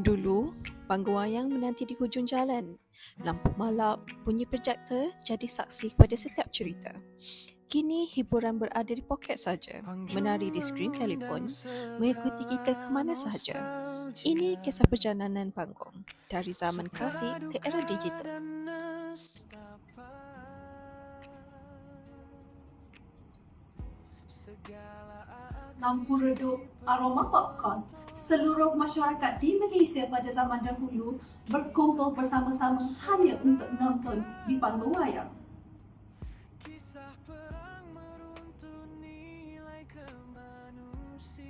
Dulu, panggung wayang menanti di hujung jalan. Lampu malap, bunyi projektor jadi saksi kepada setiap cerita. Kini hiburan berada di poket saja, menari di skrin telefon, mengikuti kita ke mana sahaja. Ini kisah perjalanan panggung, dari zaman klasik ke era digital. Lampu redup, aroma popcorn. Seluruh masyarakat di Malaysia pada zaman dahulu berkumpul bersama-sama hanya untuk nonton di panggung wayang.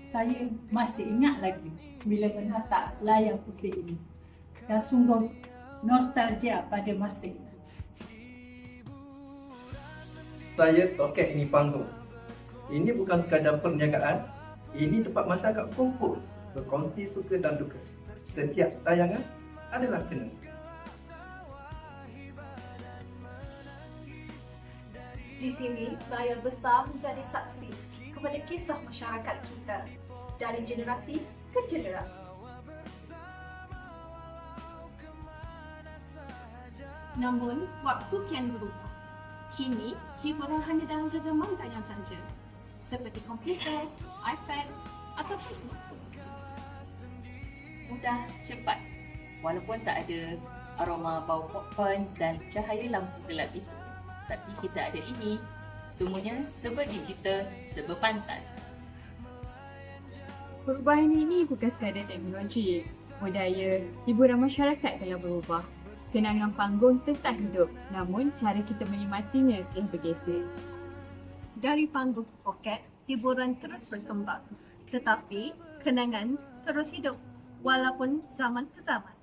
Saya masih ingat lagi bila menatap layar putih ini. Dan sungguh nostalgia pada masa itu. Saya toket ini panggung. Ini bukan sekadar perniagaan, ini tempat masyarakat kumpul, berkongsi suka dan duka. Setiap tayangan adalah kenangan. Di sini, layar besar menjadi saksi kepada kisah masyarakat kita dari generasi ke generasi. Namun, waktu kian berubah. Kini, hiburan hanya dalam genggaman tangan saja, seperti komputer, iPad ataupun smartphone. Mudah, cepat. Walaupun tak ada aroma bau popcorn dan cahaya lampu gelap itu. Tapi kita ada ini, semuanya serba digital, serba pantas. Perubahan ini bukan sekadar teknologi. Budaya, hiburan masyarakat telah berubah. Kenangan panggung tetap hidup, namun cara kita menikmatinya telah bergeser. Dari panggung ke poket, hiburan terus berkembang. Tetapi, kenangan terus hidup walaupun zaman ke zaman.